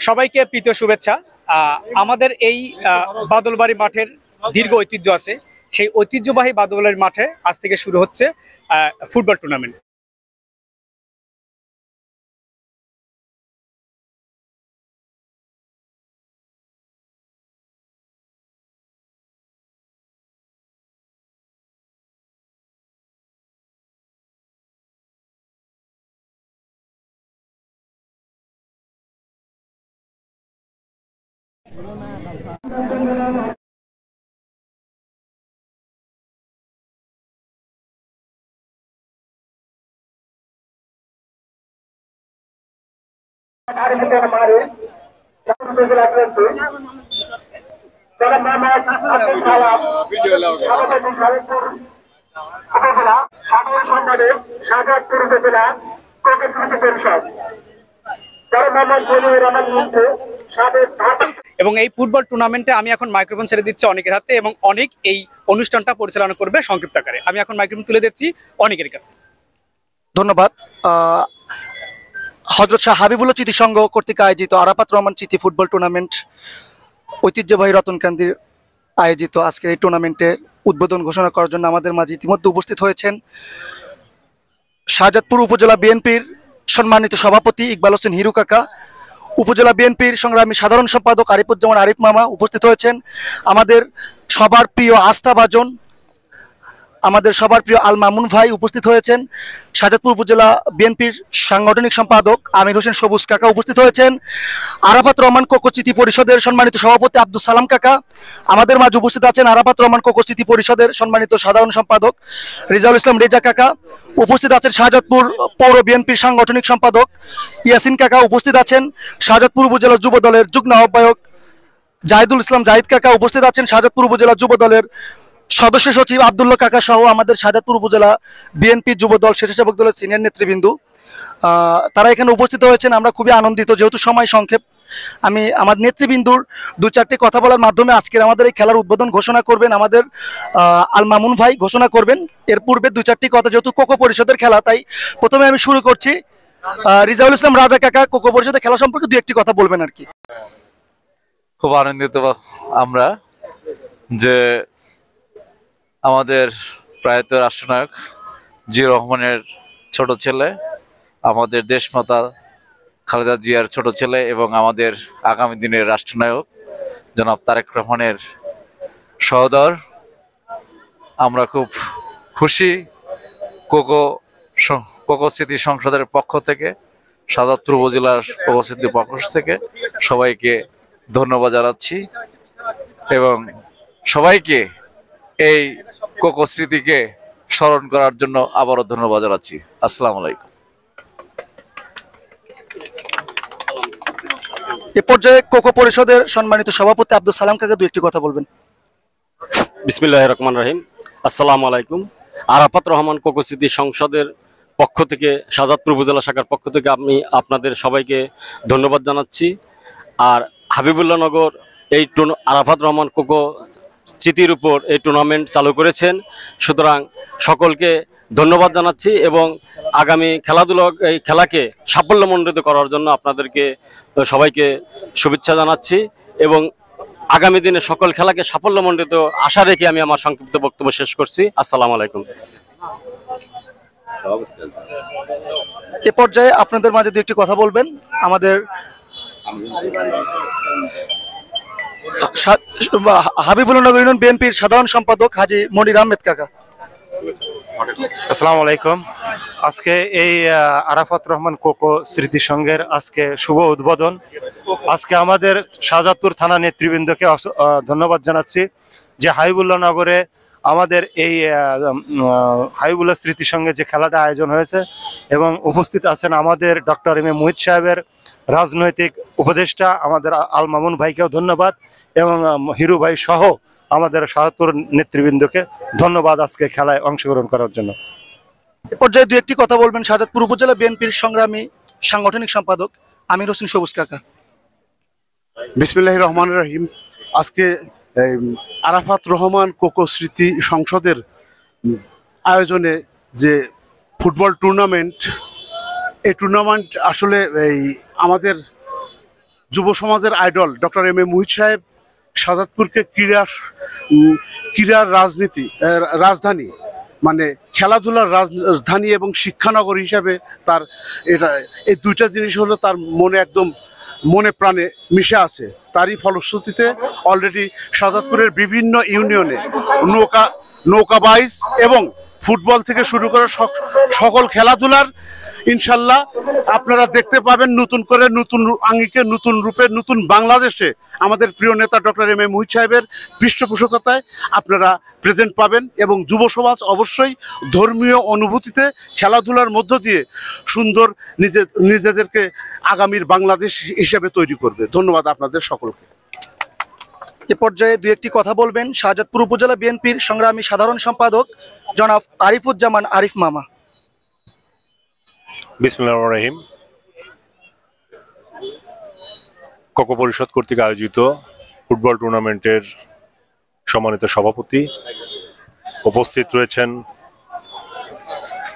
সবাইকে প্রীতীয় শুভেচ্ছা। আমাদের এই বাদলবাড়ি মাঠের দীর্ঘ ঐতিহ্য আছে, সেই ঐতিহ্যবাহী বাদলবাড়ি মাঠে আজ থেকে শুরু হচ্ছে ফুটবল টুর্নামেন্ট। এবং এই ফুটবল টুর্নামেন্টে আমি এখন মাইক্রোফোন ছেড়ে দিচ্ছি অনেকের হাতে, এবং অনেক এই অনুষ্ঠানটা পরিচালনা করবে সংক্ষিপ্ত আকারে। আমি এখন মাইক্রোফোন তুলে দিচ্ছি অনেকের কাছে। ধন্যবাদ। হযরত শাহ হাবিবুল্লাহ স্মৃতি সংঘ কর্তৃক আয়োজিত আরাফাত রহমান স্মৃতি ফুটবল টুর্নামেন্ট, ঐতিহ্যবাহী রতনকান্দির আয়োজিত আজকের এই টুর্নামেন্টে উদ্বোধন ঘোষণা করার জন্য আমাদের মাঝে ইতিমধ্যে উপস্থিত হয়েছেন শাহজাদপুর উপজেলা বিএনপির সম্মানিত সভাপতি ইকবাল হোসেন হিরু কাকা, উপজেলা বিএনপির সংগ্রামী সাধারণ সম্পাদক আরিফুজ্জামান আরিফ মামা উপস্থিত হয়েছেন, আমাদের সবার প্রিয় আস্থাভাজন, আমাদের সবার প্রিয় আল মামুন ভাই উপস্থিত হয়েছেন, শাহজাদপুর উপজেলা বিএনপির সাংগঠনিক সম্পাদক আমির হোসেন সবুজ কাকা উপস্থিত হয়েছেন, আরাফাত রহমান কোকো স্মৃতি পরিষদের সম্মানিত সভাপতি আব্দুল সালাম কাকা, আমাদের মাঝে উপস্থিত আছেন আরাফাত রহমান কোকো স্মৃতি পরিষদের সম্মানিত সাধারণ সম্পাদক রেজাউল ইসলাম রেজা কাকা, উপস্থিত আছেন শাহজাদপুর পৌর বিএনপির সাংগঠনিক সম্পাদক ইয়াসিন কাকা, উপস্থিত আছেন শাহজাদপুর উপজেলা যুব দলের যুগ্ম আহ্বায়ক জাহিদুল ইসলাম জাহিদ কাকা, উপস্থিত আছেন শাহজাদপুর উপজেলা যুব দলের সদস্য সচিব আব্দুল্লাহ কাকা সহ আমাদের শাহজাদপুর উপজেলা বিএনপি যুব দল স্বেচ্ছাসেবক দলের সিনিয়র নেতৃবৃন্দ, তারা এখানে উপস্থিত হয়েছেন। আমরা খুবই আনন্দিত, যেহেতু সময় সংক্ষেপ, আমি আমার নেতৃবৃন্দুর দু চারটি কথা বলার মাধ্যমে আজকের আমাদের এই খেলার উদ্বোধন ঘোষণা করবেন আমাদের আল মামুন ভাই ঘোষণা করবেন। এর পূর্বে দু চারটি কথা, যেহেতু কোকো পরিষদের খেলা, তাই প্রথমে আমি শুরু করছি। রিজাউল ইসলাম রাজা কাকা কোকো পরিষদের খেলা সম্পর্কে দু একটি কথা বলবেন আর কি। খুব আনন্দিত আমরা যে আমাদের প্রয়াত রাষ্ট্রনায়ক জিয়াউর রহমানের ছোট ছেলে, আমাদের দেশমাতা খালেদা জিয়ার ছোট ছেলে এবং আমাদের আগামী দিনের রাষ্ট্রনায়ক জনাব তারেক রহমানের সহোদর, আমরা খুব খুশি। কোকো স্মৃতি সংসদের পক্ষ থেকে, শাহজাদপুর উপজেলার কোকো স্মৃতির পক্ষ থেকে সবাইকে ধন্যবাদ জানাচ্ছি এবং সবাইকে এই কোকো স্মৃতিকে স্মরণ করার জন্য আবারও ধন্যবাদ জানাচ্ছি। আসসালামু আলাইকুম। এ পর্যায়ে কোকো পরিষদের সম্মানিত সভাপতি আব্দুল সালাম কাকা দু একটি কথা বলবেন। বিসমিল্লাহির রহমানির রহিম। আসসালামু আলাইকুম। আরাফাত রহমান কোকো স্মৃতি সংসদের পক্ষ থেকে, শাহজাদপুর উপজেলা শাখার পক্ষ থেকে আমি আপনাদের সবাইকে ধন্যবাদ জানাচ্ছি। আর হাবিবুল্লাহ নগর এই আরাফাত রহমান কোকো স্মৃতির উপর এই টুর্নামেন্ট চালু করেছেন, সুতরাং সকলকে ধন্যবাদ জানাচ্ছি এবং আগামী এই খেলাকে সাফল্যমণ্ডিত করার জন্য আপনাদেরকে সবাইকে শুভেচ্ছা জানাচ্ছি এবং আগামী দিনে সকল খেলাকে সাফল্যমণ্ডিত আশা রেখে আমি আমার সংক্ষিপ্ত বক্তব্য শেষ করছি। আসসালামু আলাইকুম। এ পর্যায়ে আপনাদের মাঝে দু একটি কথা বলবেন আমাদের হাবিবুল্লাহ নগর ইউনিয়ন বিএনপির সাধারণ সম্পাদক হাজী মনির আহমেদ কাকা। আসসালামু আলাইকুম। আজকে এই আরাফাত রহমান কোকো স্মৃতি সংঘের আজকে শুভ উদ্বোধন। আজকে আমাদের শাহজাদপুর থানা নেতৃবৃন্দকে ধন্যবাদ জানাচ্ছি যে হাবিবুল্লাহ নগরে আমাদের এই হাবিবুল্লাহ স্মৃতি সংঘে যে খেলাটা আয়োজন হয়েছে এবং উপস্থিত আছেন আমাদের ডক্টর এম এ মুহিত সাহেবের রাজনৈতিক উপদেষ্টা আমাদের আল মামুন ভাইকেও ধন্যবাদ এবং হিরু ভাই সহ আমাদের শাহজাদপুর নেতৃবৃন্দকে ধন্যবাদ আজকে খেলায় অংশগ্রহণ করার জন্য। এ পর্যায়ে দু একটি কথা বলবেন শাহজাদপুর উপজেলা বিএনপির সংগ্রামী সাংগঠনিক সম্পাদক আমির হোসেন সবুজ কাকা। বিসমিল্লাহির রহমানির রহিম। আজকে আরাফাত রহমান কোকো স্মৃতি সংসদের আয়োজনে যে ফুটবল টুর্নামেন্ট, এই টুর্নামেন্ট আসলে এই আমাদের যুব সমাজের idol doctor M A Muhith সাহেব সাজাদপুরকে ক্রীড়ার রাজধানী মানে খেলাধুলার রাজধানী এবং শিক্ষানগর হিসাবে তার এটা এই দুইটা জিনিস হলো তার মনে একদম মনে প্রাণে মিশে আছে। তারই ফলশ্রুতিতে অলরেডি সাজাদপুরের বিভিন্ন ইউনিয়নে নৌকাবাইজ এবং ফুটবল থেকে শুরু করে সকল খেলাধুলার ইনশাল্লাহ আপনারা দেখতে পাবেন নতুন করে, নতুন আঙ্গিকে, নতুন রূপে, নতুন বাংলাদেশে আমাদের প্রিয় নেতা ডক্টর এম এ মুহিত সাহেবের পৃষ্ঠপোষকতায় আপনারা প্রেজেন্ট পাবেন। এবং যুব সমাজ অবশ্যই ধর্মীয় অনুভূতিতে খেলাধুলার মধ্য দিয়ে সুন্দর নিজেদেরকে আগামীর বাংলাদেশ হিসেবে তৈরি করবে। ধন্যবাদ আপনাদের সকলকে। এ পর্যায়ে দু একটি কথা বলবেন শাহজাদপুর উপজেলা বিএনপির সংগ্রামী সাধারণ সম্পাদক জনাব আরিফুজ্জামান আরিফ মামা। বিসমিল্লাহির রহমানির রহিম। কোকো পরিষদ কর্তৃক আয়োজিত ফুটবল টুর্নামেন্টের সম্মানিত সভাপতি, উপস্থিত রয়েছেন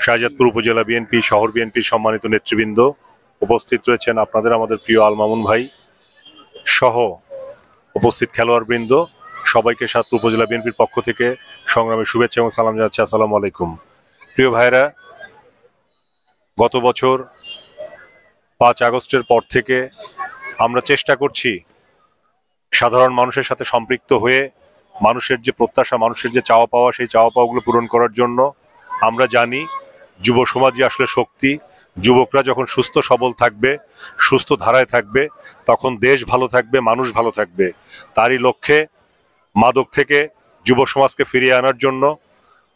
শাহজাদপুর উপজেলা বিএনপি, শহর বিএনপির সম্মানিত নেতৃবৃন্দ, উপস্থিত রয়েছেন আমাদের প্রিয় আল মামুন ভাই সহ উপস্থিত খেলোয়াড়বৃন্দ, সবাইকে শাহজাদপুর উপজেলা বিএনপির পক্ষ থেকে সংগ্রামী শুভেচ্ছা এবং সালাম জানাচ্ছি। আসসালামু আলাইকুম। প্রিয় ভাইরা, গত বছর 5 আগস্টের পর থেকে আমরা চেষ্টা করছি সাধারণ মানুষের সাথে সম্পৃক্ত হয়ে মানুষের যে প্রত্যাশা, মানুষের যে চাওয়া পাওয়া, সেই চাওয়া পাওয়াগুলো পূরণ করার জন্য। আমরা জানি যুব সমাজই আসলে শক্তি। যুবকরা যখন সুস্থ সবল থাকবে, সুস্থ ধারায় থাকবে, তখন দেশ ভালো থাকবে, মানুষ ভালো থাকবে। তারই লক্ষ্যে মাদক থেকে যুব সমাজকে ফিরিয়ে আনার জন্য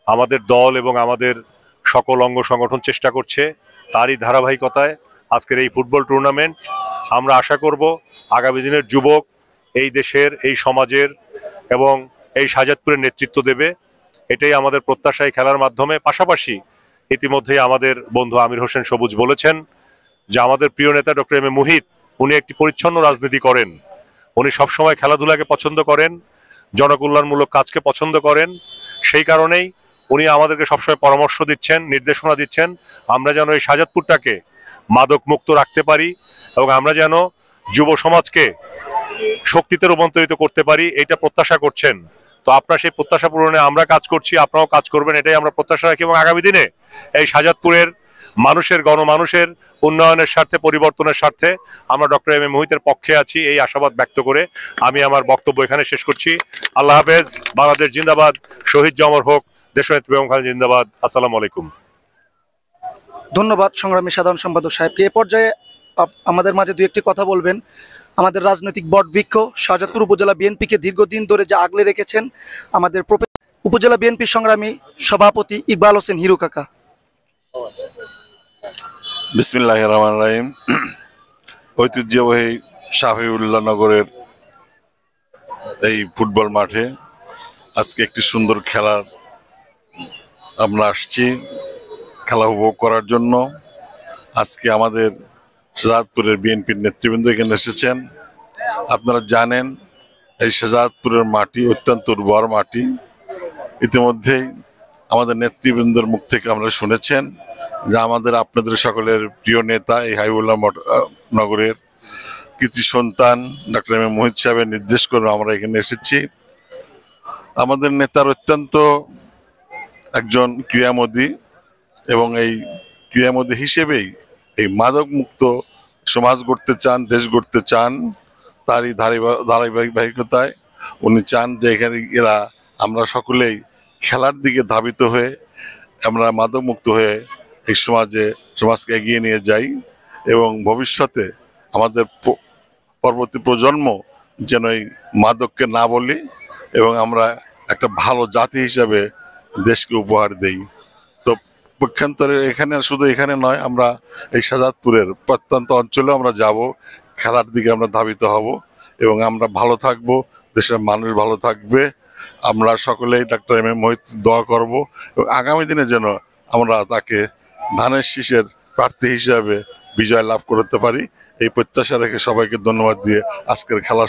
আমাদের দল এবং আমাদের সকল অঙ্গ সংগঠন চেষ্টা করছে। তারই ধারাবাহিকতায় আজকের এই ফুটবল টুর্নামেন্ট। আমরা আশা করব আগামী দিনের যুবক এই দেশের, এই সমাজের এবং এই শাহজাদপুরের নেতৃত্ব দেবে। এটাই আমাদের প্রত্যাশা এই খেলার মাধ্যমে। পাশাপাশি ইতিমধ্যেই আমাদের বন্ধু আমির হোসেন সবুজ বলেছেন যে আমাদের প্রিয় নেতা ডক্টর এম এ মুহিত, উনি একটি পরিচ্ছন্ন রাজনীতি করেন। উনি সবসময় খেলাধুলাকে পছন্দ করেন, জনকল্যাণমূলক কাজকে পছন্দ করেন। সেই কারণেই উনি আমাদেরকে সবসময় পরামর্শ দিচ্ছেন, নির্দেশনা দিচ্ছেন, আমরা যেন এই শাহজাদপুরটাকে মাদক মুক্ত রাখতে পারি এবং আমরা যেন যুব সমাজকে শক্তিতে রূপান্তরিত করতে পারি, এইটা প্রত্যাশা করছেন। তো আপনার সেই প্রত্যাশা পূরণে আমরা কাজ করছি, আপনারাও কাজ করবেন, এটাই আমরা প্রত্যাশা রাখি। এবং আগামী দিনে এই শাহজাদপুরের মানুষের, গণমানুষের উন্নয়নের স্বার্থে, পরিবর্তনের স্বার্থে আমরা ডক্টর এম এ মুহিতের পক্ষে আছি, এই আশাবাদ ব্যক্ত করে আমি আমার বক্তব্য এখানে শেষ করছি। আল্লাহ হাফেজ। বাংলাদেশ জিন্দাবাদ। শহীদ জমর হোক। দেশনেত্রী বেগম খালেদা জিন্দাবাদ। আসসালামু আলাইকুম। ধন্যবাদ সংগ্রামী সাধারণ সম্পাদক সাহেবকে। এ পর্যায়ে আমাদের মাঝে দু একটি কথা বলবেন আমাদের রাজনৈতিক বটবৃক্ষ শাহজাদপুর উপজেলা বিএনপিকে দীর্ঘদিন ধরে যা আগলে রেখেছেন আমাদের উপজেলা বিএনপির সংগ্রামী সভাপতি ইকবাল হোসেন হিরু কাকা। বিসমিল্লাহির রহমানির রহিম। ঐতিহ্যবাহী শাফিউল্লাহ নগরের এই ফুটবল মাঠে আজকে একটি সুন্দর খেলার আমরা আসছি, খেলা উপভোগ করার জন্য। আজকে আমাদের শাহজাদপুরের বিএনপির নেতৃবৃন্দ এখানে এসেছেন। আপনারা জানেন এই শাহজাদপুরের মাটি অত্যন্ত উর্বর মাটি। ইতিমধ্যেই আমাদের নেতৃবৃন্দের মুখ থেকে আমরা শুনেছেন যে আপনাদের সকলের প্রিয় নেতা এই হাবিবুল্লাহ নগরের কৃতি সন্তান ডক্টর এম এ মুহিত সাহেবের নির্দেশ করে আমরা এখানে এসেছি। আমাদের নেতার অত্যন্ত একজন ক্রীড়ামোদী এবং এই ক্রীড়ামোদী হিসেবেই এই মাদক মুক্ত সমাজ গড়তে চান, দেশ গড়তে চান। তারই ধারাবাহিকতায় উনি চান যে এখানে আমরা সকলেই খেলার দিকে ধাবিত হয়ে আমরা মাদক মুক্ত হয়ে এই সমাজকে এগিয়ে নিয়ে যাই এবং ভবিষ্যতে আমাদের পরবর্তী প্রজন্ম যেন এই মাদককে না বলি এবং আমরা একটা ভালো জাতি হিসাবে দেশকে উপহার দেই। তো পক্ষান্তরে শুধু এখানে নয়, আমরা এই শাহজাদপুরের প্রত্যন্ত অঞ্চলে আমরা যাব, খেলার দিকে আমরা ধাবিত হব এবং আমরা ভালো থাকব, দেশের মানুষ ভালো থাকবে। আমরা সকলেই ডক্টর এম এ মুহিত দোয়া করব এবং আগামী দিনে যেন আমরা তাকে ধানের শীষের প্রার্থী হিসাবে বিজয় লাভ করতে পারি, এই প্রত্যাশা রেখে সবাইকে ধন্যবাদ দিয়ে আজকের খেলা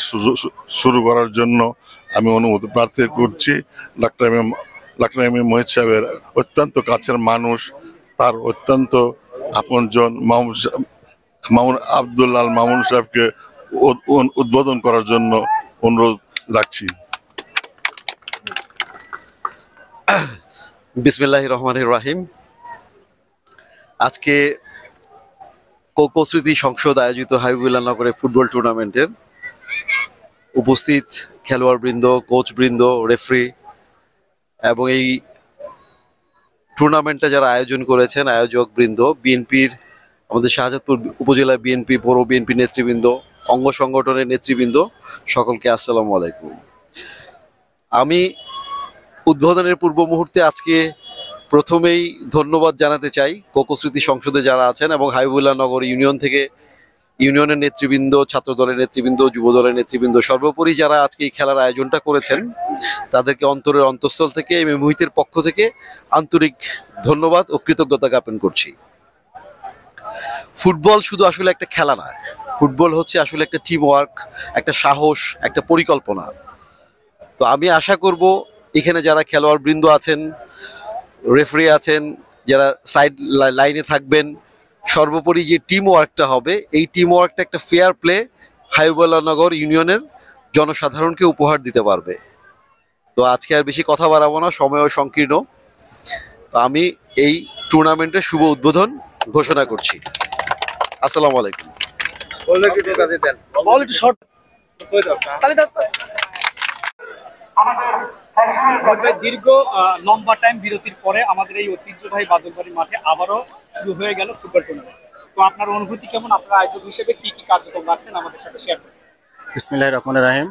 শুরু করার জন্য আমি অনুমতি প্রার্থী করছি। ডক্টর এম এ মুহিত সাহেবের অত্যন্ত কাছের মানুষ, তার অত্যন্ত আপনজন মামুন আব্দুল আল মামুন সাহেবকে উদ্বোধন করার জন্য অনুরোধ রাখছি। বিসমিল্লাহির রহমানির রহিম। আজকে কোকো স্মৃতি সংসদ আয়োজিত হাবিবুল্লাহ নগরে ফুটবল টুর্নামেন্টের উপস্থিত খেলোয়াড়বৃন্দ, কোচবৃন্দ, রেফারি এবং এই টুর্নামেন্টটা যারা আয়োজন করেছেন আয়োজকবৃন্দ, বিএনপির আমাদের শাহজাদপুর উপজেলা বিএনপি, পৌর বিএনপি নেতৃবৃন্দ, অঙ্গ সংগঠনের নেতৃবৃন্দ, সকলকে আসসালামু আলাইকুম। আমি উদ্বোধনের পূর্ব মুহূর্তে আজকে প্রথমেই ধন্যবাদ জানাতে চাই কোকো স্মৃতি সংসদে যারা আছেন এবং হাবিবুল্লাহ নগর ইউনিয়ন থেকে ইউনিয়নের নেতৃবৃন্দ, ছাত্র দলের নেতৃবৃন্দ, যুব দলের নেতৃবৃন্দ, সর্বোপরি যারা আজকে এই খেলার আয়োজনটা করেছেন তাদেরকে অন্তরের অন্তঃস্থল থেকে এই মুহিতের পক্ষ থেকে আন্তরিক ধন্যবাদ ও কৃতজ্ঞতা জ্ঞাপন করছি। ফুটবল শুধু আসলে একটা খেলা নয়, ফুটবল হচ্ছে আসলে একটা টিম ওয়ার্ক, একটা সাহস, একটা পরিকল্পনা। তো আমি আশা করব এখানে যারা খেলোয়াড়বৃন্দ আছেন, রেফারি আছেন, যারা সাইড লাইনে থাকবেন, সর্বোপরি যে টিম ওয়ার্কটা হবে এই টিম ওয়ার্কটা একটা ফেয়ার প্লে হাবিবুল্লাহ নগর ইউনিয়নের জনসাধারণকে উপহার দিতে পারবে। তো আজকে আর বেশি কথা বাড়াবো না, সময়ও সংকীর্ণ। তো আমি এই টুর্নামেন্টের শুভ উদ্বোধন ঘোষণা করছি। আসসালামু আলাইকুম। দীর্ঘ লম্বা টাইম বিরতির পরে আমাদের এই ঐতিহ্যবাহী বাদলবাড়ি মাঠে আবারও শুরু হয়ে গেল ফুটবল টুর্নামেন্ট। তো আপনার অনুভূতি কেমন? আপনার আয়োজক হিসেবে কি কি কার্যক্রম রাখছেন আমাদের সাথে শেয়ার করুন। বিসমিল্লাহির রহমানির রহিম।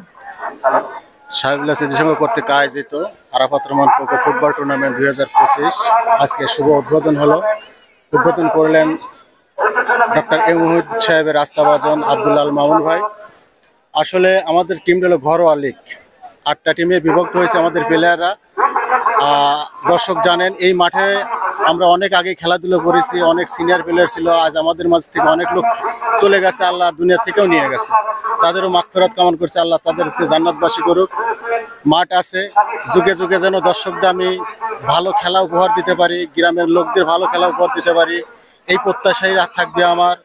সাহেবুল্লাহ স্মৃতি সংঘ কর্তৃক আয়োজিত Arafat Rahman cocoa football tournament 2025 আজকে শুভ উদ্বোধন হলো। উদ্বোধন করলেন ডক্টর এ মুহিত সাহেবের আস্থাভাজন আব্দুল আল মামুন ভাই। আসলে আমাদের টিমটা হলো ঘরোয়া লিগ, 8টা টিমে বিভক্ত হয়েছে আমাদের প্লেয়াররা। দর্শক জানেন এই মাঠে আমরা অনেক আগে খেলাধুলো করেছি, অনেক সিনিয়র প্লেয়ার ছিল। আজ আমাদের মাঝ থেকে অনেক লোক চলে গেছে, আল্লাহ দুনিয়া থেকেও নিয়ে গেছে, তাদেরও মাগফিরাত কামনা করছে, আল্লাহ তাদেরকে জান্নাতবাসী করুক। মাঠ আছে, যুগে যুগে যেন দর্শকদের আমি ভালো খেলা উপহার দিতে পারি, গ্রামের লোকদের ভালো খেলা উপহার দিতে পারি, এই প্রত্যাশাই থাকবে আমার।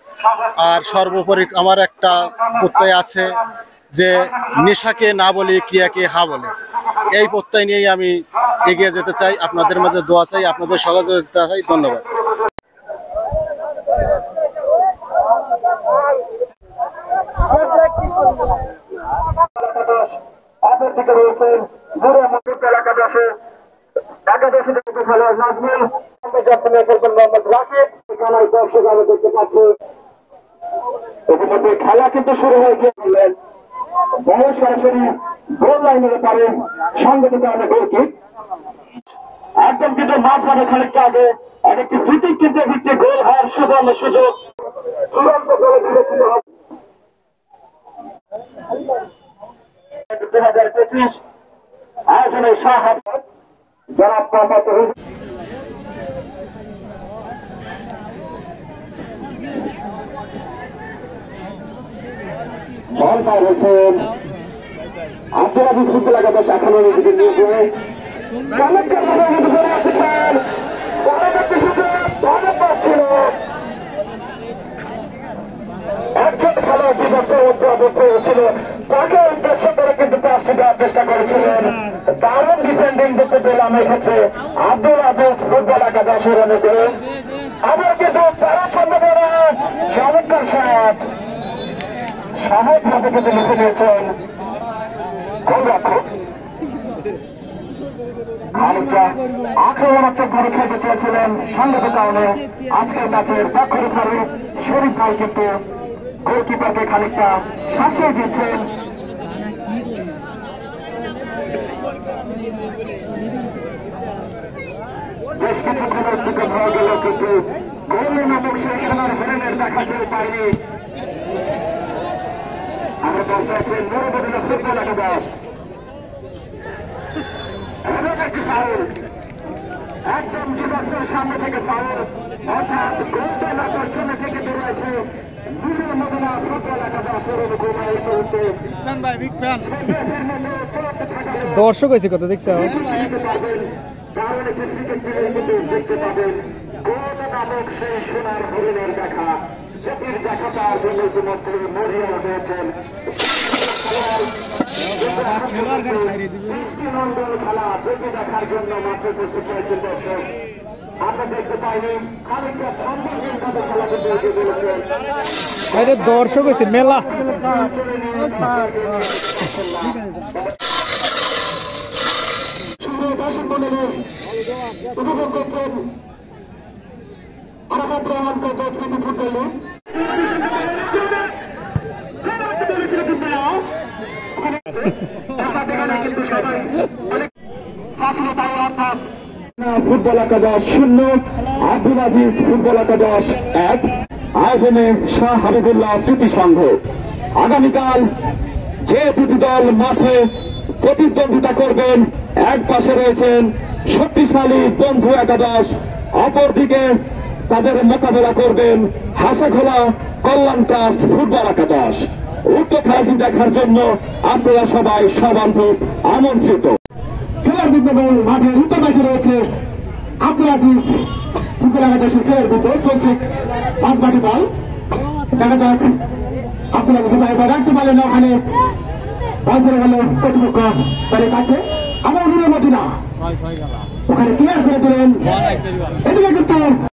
আর সর্বোপরি আমার একটা প্রত্যয় আছে যে নেশাকে না বলে কিয়াকে হা বলে, এই প্রত্যয় নিয়েই আমি এগিয়ে যেতে চাই। আপনাদের মাঝে দোয়া চাই, আপনাদের সহযোগিতা চাই। ধন্যবাদ। খেলা কিন্তু শুরু হয়ে গিয়েছিলেন সরাসরি গোল লাইনের পারে সংগঠিত গোলকিক একদম কিন্তু মাঝ মাঠে খানিকটা আগে একটি ফ্রিকিক কিন্তু ভিত্তিক গোল হওয়ার সুবর্ণ সুযোগ চূড়ান্ত করে দিয়েছিল 2025 আয়োজনের সাহায্য জনাব মোহাম্মদ হয়েছেন আব্দুল আজিজ ফুটবল একাদশ এখনো নিজেকে নিয়ে গিয়ে ছিল একজন খেলোয়াড় বিপক্ষের মধ্যে অবস্থায় ছিল, তাকে উদ্দেশ্য করে কিন্তু পাশে দেওয়ার চেষ্টা করেছিলেন। দারুণ ডিফেন্ডিং দেখতে পেলাম এক্ষেত্রে আব্দুল আজিজ ফুটবল একাদশের অনুকূলে। আবার কিন্তু তারা সম্ভাবনা চমৎকার শট সহজভাবে কিন্তু লিখে নিয়েছেন গোলরক্ষক। খানিকটা আক্রমণাত্মক ভাবে খেলতে চেয়েছিলেন, সংগত কারণে আজকের ম্যাচের পক্ষ রেফারি শরীফ ভাই কিন্তু গোলকিপারকে খানিকটা শাসিয়ে দিচ্ছেন। বেশ কিছুক্ষণ অতিক্রম হয়ে গেল কিন্তু গোলের নামক সেই সোনার হরিণের দেখা কেউ পায়নি। আমরা বলতে আছেন নরবদিনা ফুটবল একাদশ একদম যুবকের সামনে থেকে ফাউল, অর্থাৎ গোলটা লাগার জন্য থেকে দৌড়াইছে মদিনা ফুটবল একাদশের অনুকূলে এই মুহূর্তে দর্শক হয়েছে কত দেখছে দারুণ একটি ক্রিকেট প্লেয়ার কিন্তু দেখতে পাবেন গোল নামক সেই সোনার হরিণের দেখা, যেটির দেখাটার জন্য ইতিমধ্যে মরিয়া উঠেছেন দৃষ্টিনন্দন খেলা, যেটি দেখার জন্য মাত্র প্রস্তুত হয়েছেন দর্শক। আমরা দেখতে পাইনি খানিকটা ছন্দহীন ভাবে খেলা কিন্তু এগিয়ে চলেছেন। দর্শক হচ্ছে মেলা। দর্শক মন্ডলী উপভোগ করছেন আরাফাত রহমান কোকো স্মৃতি ফুটবল লিগ। ফুটবল একাদশ 0, আব্দুল আজিজ ফুটবল একাদশ 1। আয়োজনে শাহ হাবিবুল্লাহ স্মৃতি সংঘ। আগামীকাল যে দুটি দল মাঠে প্রতিদ্বন্দ্বিতা করবেন, এক পাশে রয়েছেন শক্তিশালী বন্ধু একাদশ, অপরদিকে তাদের মোকাবেলা করবেন হাসাখোলা কল্যাণ ট্রাস্ট ফুটবল একাদশ। উক্ত খেলাটি দেখার জন্য আপনারা সবাই সবান্ধব আমন্ত্রিত। খেলার বিদ্যমান মাঠের উত্তর পাশে রয়েছে আব্দুল আজিজ ফুটবল একাদশের খেলার বিদ্যুৎ চলছে 5 বাটি বল। দেখা যাক আব্দুল আজিজ রাখতে পারলেন না, ওখানে বল ছেড়ে গেল প্রতিপক্ষ দলের কাছে। আমার অনুরোধ না, ওখানে ক্লিয়ার করে দিলেন। এদিকে কিন্তু